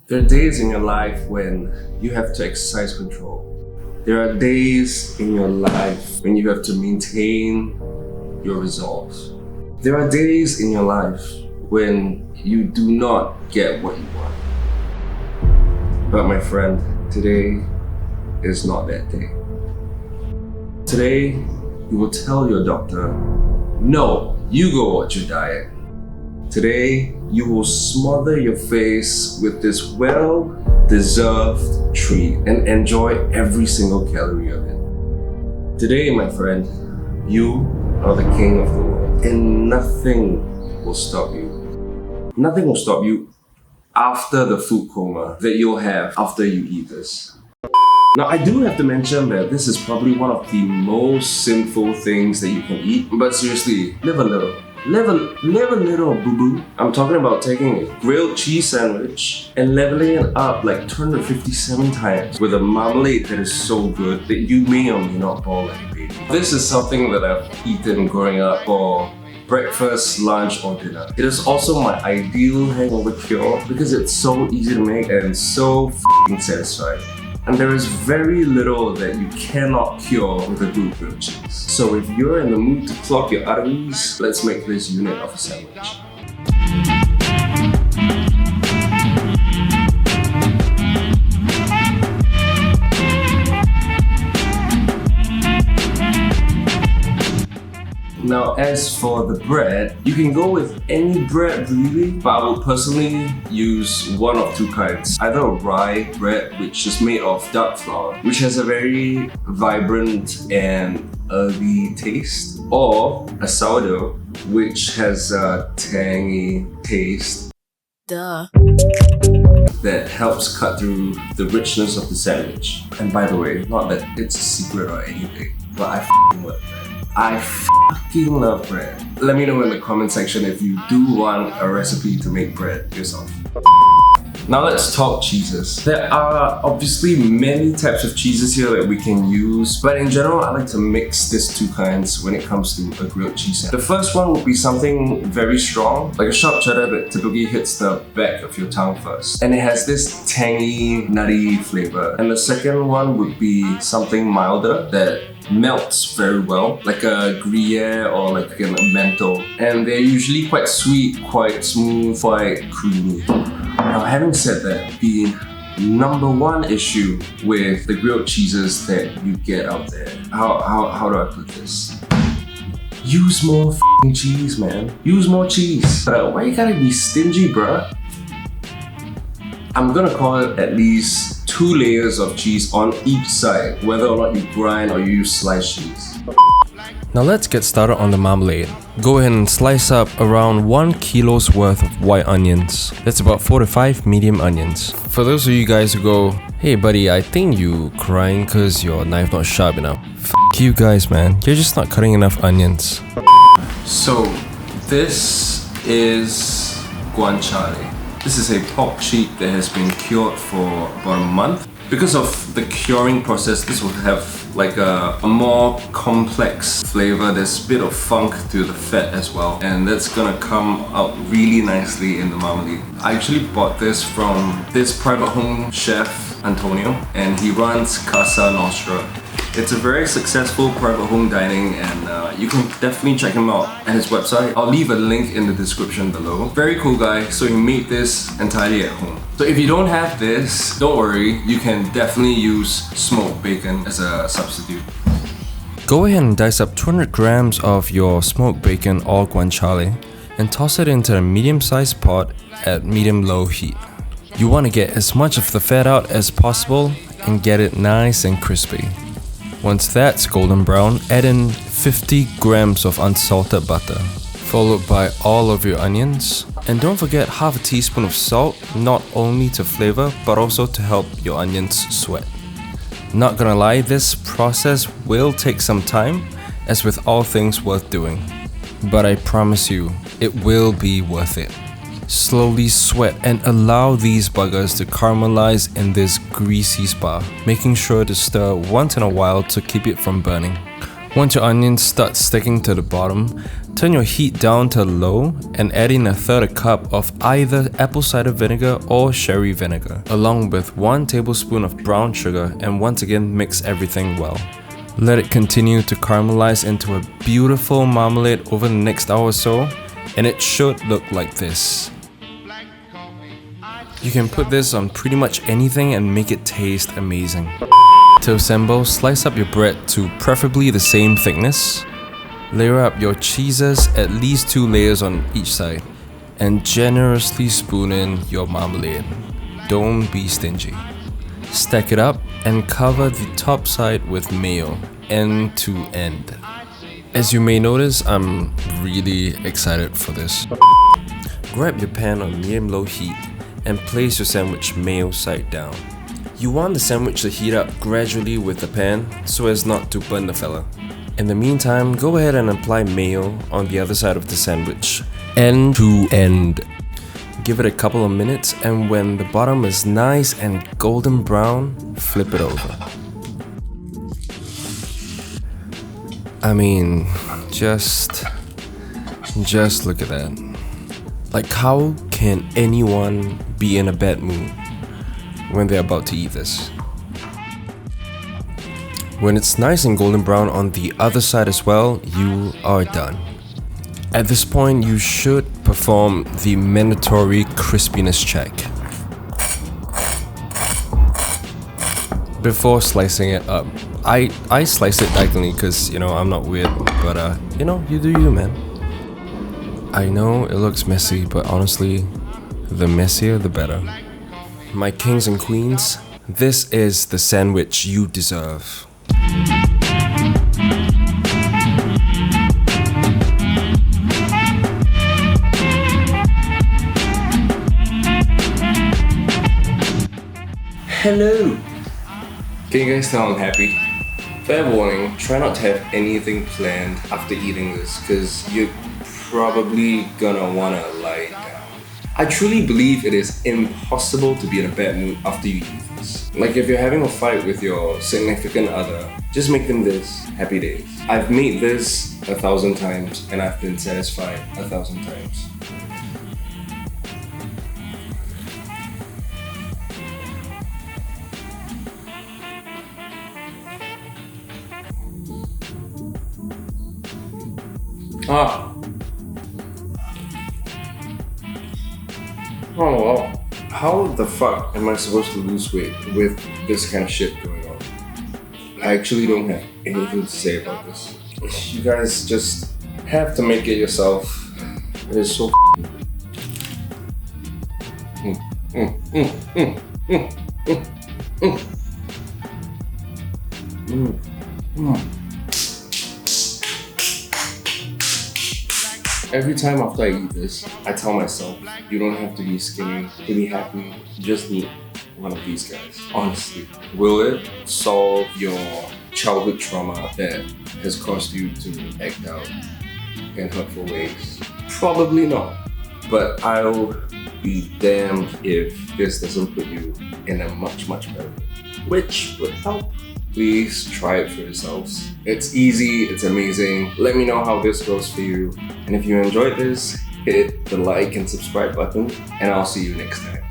There are days in your life when you have to exercise control. There are days in your life when you have to maintain your resolve. There are days in your life when you do not get what you want. But my friend, today is not that day. Today, you will tell your doctor, no, you go watch your diet. Today, you will smother your face with this well-deserved treat and enjoy every single calorie of it. Today, my friend, you are the king of the world, and nothing will stop you. Nothing will stop you after the food coma that you'll have after you eat this. Now, I do have to mention that this is probably one of the most sinful things that you can eat, but seriously, live a little. Live a little, boo-boo. I'm talking about taking a grilled cheese sandwich and leveling it up like 257 times with a marmalade that is so good that you may or may not fall like a baby. This is something that I've eaten growing up for breakfast, lunch, or dinner. It is also my ideal hangover cure because it's so easy to make and so f***ing satisfying. And there is very little that you cannot cure with a good grilled cheese. So if you're in the mood to clog your arteries, let's make this unit of a sandwich. Now, as for the bread, you can go with any bread really, but I will personally use one of two kinds. Either a rye bread, which is made of dark flour, which has a very vibrant and earthy taste, or a sourdough, which has a tangy taste. Duh. That helps cut through the richness of the sandwich. And by the way, not that it's a secret or anything, but I f***ing love bread. I fucking love bread. Let me know in the comment section if you do want a recipe to make bread yourself. Now let's talk cheeses. There are obviously many types of cheeses here that we can use, but in general I like to mix these two kinds when it comes to a grilled cheese. The first one would be something very strong, like a sharp cheddar that typically hits the back of your tongue first. And it has this tangy, nutty flavor. And the second one would be something milder that melts very well, like a Gruyere or like an Emmental. And they're usually quite sweet, quite smooth, quite creamy. Now, having said that, the number one issue with the grilled cheeses that you get out there, how do I put this? Use more f***ing cheese, man. Use more cheese. Why you gotta be stingy, bruh? I'm gonna call it at least 2 layers of cheese on each side, whether or not you grind or you use sliced cheese. Now let's get started on the marmalade. Go ahead and slice up around 1 kilo's worth of white onions. That's about 4 to 5 medium onions. For those of you guys who go, hey buddy, I think you crying cause your knife not sharp enough. F*** you guys, man. You're just not cutting enough onions. So this is Guanciale. This is a pork cheek that has been cured for about a month. Because of the curing process, this will have like a more complex flavor. There's a bit of funk to the fat as well, and that's gonna come out really nicely in the marmalade. I actually bought this from this private home chef, Antonio, and he runs Casa, Nostra. It's a very successful private home dining, and you can definitely check him out at his website. I'll leave a link in the description below. Very cool guy, so he made this entirely at home. So if you don't have this, don't worry, you can definitely use smoked bacon as a substitute. Go ahead and dice up 200 grams of your smoked bacon or guanciale and toss it into a medium-sized pot at medium-low heat. You want to get as much of the fat out as possible and get it nice and crispy. Once that's golden brown, add in 50 grams of unsalted butter, followed by all of your onions. And don't forget half a teaspoon of salt, not only to flavor, but also to help your onions sweat. Not gonna lie, this process will take some time, as with all things worth doing. But I promise you, it will be worth it. Slowly sweat and allow these buggers to caramelize in this greasy spa, making sure to stir once in a while to keep it from burning. Once your onions start sticking to the bottom, turn your heat down to low and add in 1/3 cup of either apple cider vinegar or sherry vinegar, along with 1 tablespoon of brown sugar, and once again mix everything well. Let it continue to caramelize into a beautiful marmalade over the next hour or so, and it should look like this. You can put this on pretty much anything and make it taste amazing. To assemble, slice up your bread to preferably the same thickness. Layer up your cheeses, at least 2 layers on each side, and generously spoon in your marmalade. Don't be stingy. Stack it up and cover the top side with mayo, end to end. As you may notice, I'm really excited for this. Grab your pan on medium-low heat and place your sandwich mayo side down. You want the sandwich to heat up gradually with the pan so as not to burn the fella. In the meantime, go ahead and apply mayo on the other side of the sandwich, end to end. Give it a couple of minutes, and when the bottom is nice and golden brown, flip it over. I mean, just look at that. Like, how can anyone be in a bad mood when they're about to eat this? When it's nice and golden brown on the other side as well, you are done. At this point, you should perform the mandatory crispiness check. Before slicing it up, I slice it diagonally because, you know, I'm not weird, but you know, you do you, man. I know it looks messy, but honestly, the messier the better. My kings and queens, this is the sandwich you deserve. Hello! Can you guys tell I'm happy? Fair warning, try not to have anything planned after eating this, because you're probably gonna wanna lie down. I truly believe it is impossible to be in a bad mood after you eat this. Like, if you're having a fight with your significant other, just make them this. Happy days. I've made this 1,000 times and I've been satisfied 1,000 times. Oh wow. How the fuck am I supposed to lose weight with this kind of shit going on? I actually don't have anything to say about this. You guys just have to make it yourself. It is so Every time after I eat this, I tell myself, you don't have to be skinny to be happy. You just need one of these guys. Honestly, will it solve your childhood trauma that has caused you to act out in hurtful ways? Probably not. But I'll be damned if this doesn't put you in a much better mood, which would help. Please try it for yourselves. It's easy, it's amazing. Let me know how this goes for you. And if you enjoyed this, hit the like and subscribe button, and I'll see you next time.